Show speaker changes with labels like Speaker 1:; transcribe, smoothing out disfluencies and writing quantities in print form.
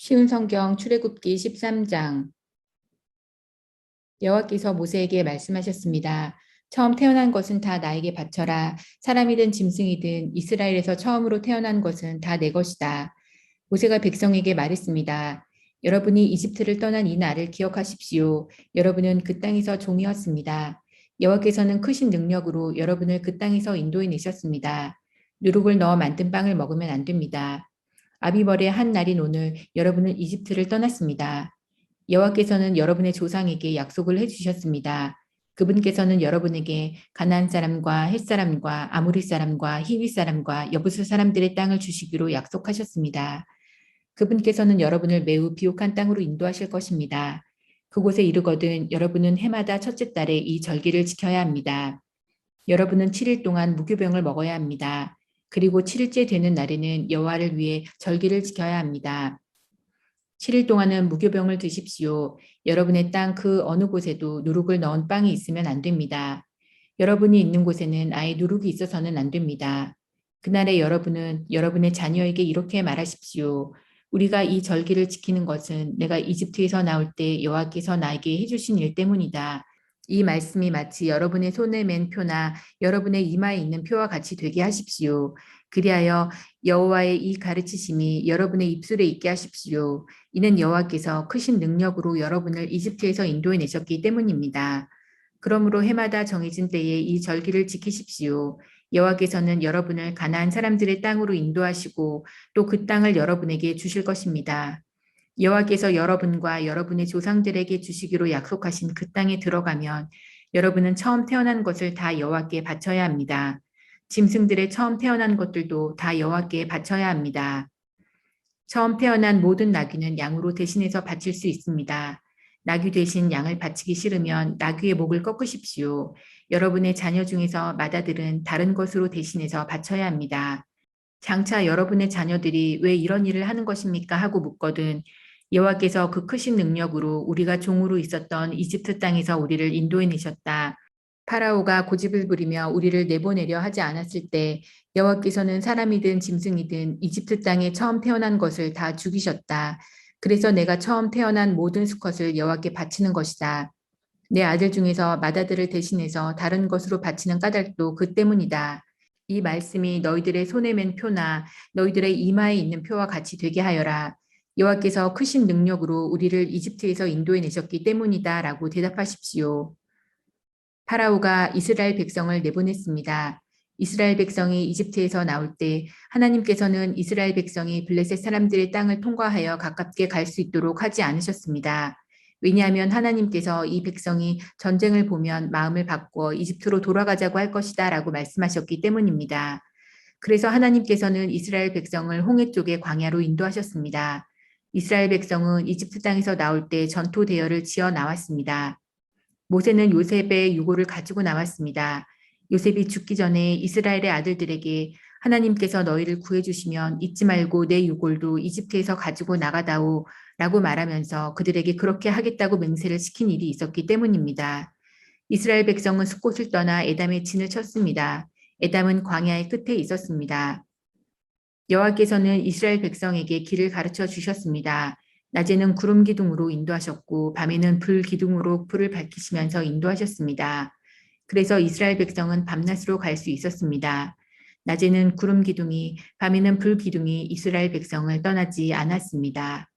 Speaker 1: 쉬운 성경 출애굽기 13장. 여호와께서 모세에게 말씀하셨습니다. 처음 태어난 것은 다 나에게 바쳐라. 사람이든 짐승이든 이스라엘에서 처음으로 태어난 것은 다 내 것이다. 모세가 백성에게 말했습니다. 여러분이 이집트를 떠난 이 날을 기억하십시오. 여러분은 그 땅에서 종이었습니다. 여호와께서는 크신 능력으로 여러분을 그 땅에서 인도해 내셨습니다. 누룩을 넣어 만든 빵을 먹으면 안 됩니다. 아비벌의 한 날인 오늘 여러분은 이집트를 떠났습니다. 여호와께서는 여러분의 조상에게 약속을 해주셨습니다. 그분께서는 여러분에게 가나안 사람과 헷 사람과 아모리 사람과 히위 사람과 여부스 사람들의 땅을 주시기로 약속하셨습니다. 그분께서는 여러분을 매우 비옥한 땅으로 인도하실 것입니다. 그곳에 이르거든 여러분은 해마다 첫째 달에 이 절기를 지켜야 합니다. 여러분은 7일 동안 무교병을 먹어야 합니다. 그리고 7일째 되는 날에는 여호와를 위해 절기를 지켜야 합니다. 7일 동안은 무교병을 드십시오. 여러분의 땅 그 어느 곳에도 누룩을 넣은 빵이 있으면 안 됩니다. 여러분이 있는 곳에는 아예 누룩이 있어서는 안 됩니다. 그날에 여러분은 여러분의 자녀에게 이렇게 말하십시오. 우리가 이 절기를 지키는 것은 내가 이집트에서 나올 때 여호와께서 나에게 해주신 일 때문이다. 이 말씀이 마치 여러분의 손에 맨 표나 여러분의 이마에 있는 표와 같이 되게 하십시오. 그리하여 여호와의 이 가르치심이 여러분의 입술에 있게 하십시오. 이는 여호와께서 크신 능력으로 여러분을 이집트에서 인도해 내셨기 때문입니다. 그러므로 해마다 정해진 때에 이 절기를 지키십시오. 여호와께서는 여러분을 가나안 사람들의 땅으로 인도하시고 또 그 땅을 여러분에게 주실 것입니다. 여호와께서 여러분과 여러분의 조상들에게 주시기로 약속하신 그 땅에 들어가면 여러분은 처음 태어난 것을 다 여호와께 바쳐야 합니다. 짐승들의 처음 태어난 것들도 다 여호와께 바쳐야 합니다. 처음 태어난 모든 나귀는 양으로 대신해서 바칠 수 있습니다. 나귀 대신 양을 바치기 싫으면 나귀의 목을 꺾으십시오. 여러분의 자녀 중에서 맏아들은 다른 것으로 대신해서 바쳐야 합니다. 장차 여러분의 자녀들이 왜 이런 일을 하는 것입니까? 하고 묻거든 여호와께서 그 크신 능력으로 우리가 종으로 있었던 이집트 땅에서 우리를 인도해 내셨다. 파라오가 고집을 부리며 우리를 내보내려 하지 않았을 때 여호와께서는 사람이든 짐승이든 이집트 땅에 처음 태어난 것을 다 죽이셨다. 그래서 내가 처음 태어난 모든 수컷을 여호와께 바치는 것이다. 내 아들 중에서 맏아들을 대신해서 다른 것으로 바치는 까닭도 그 때문이다. 이 말씀이 너희들의 손에 맨 표나 너희들의 이마에 있는 표와 같이 되게 하여라. 여호와께서 크신 능력으로 우리를 이집트에서 인도해 내셨기 때문이다. 라고 대답하십시오. 파라오가 이스라엘 백성을 내보냈습니다. 이스라엘 백성이 이집트에서 나올 때 하나님께서는 이스라엘 백성이 블레셋 사람들의 땅을 통과하여 가깝게 갈 수 있도록 하지 않으셨습니다. 왜냐하면 하나님께서 이 백성이 전쟁을 보면 마음을 바꿔 이집트로 돌아가자고 할 것이다 라고 말씀하셨기 때문입니다. 그래서 하나님께서는 이스라엘 백성을 홍해 쪽의 광야로 인도하셨습니다. 이스라엘 백성은 이집트 땅에서 나올 때 전투 대열을 지어 나왔습니다. 모세는 요셉의 유고를 가지고 나왔습니다. 요셉이 죽기 전에 이스라엘의 아들들에게 하나님께서 너희를 구해주시면 잊지 말고 내 유골도 이집트에서 가지고 나가다오 라고 말하면서 그들에게 그렇게 하겠다고 맹세를 시킨 일이 있었기 때문입니다. 이스라엘 백성은 숫곳을 떠나 에담에 진을 쳤습니다. 에담은 광야의 끝에 있었습니다. 여호와께서는 이스라엘 백성에게 길을 가르쳐 주셨습니다. 낮에는 구름 기둥으로 인도하셨고 밤에는 불 기둥으로 불을 밝히시면서 인도하셨습니다. 그래서 이스라엘 백성은 밤낮으로 갈 수 있었습니다. 낮에는 구름 기둥이 밤에는 불 기둥이 이스라엘 백성을 떠나지 않았습니다.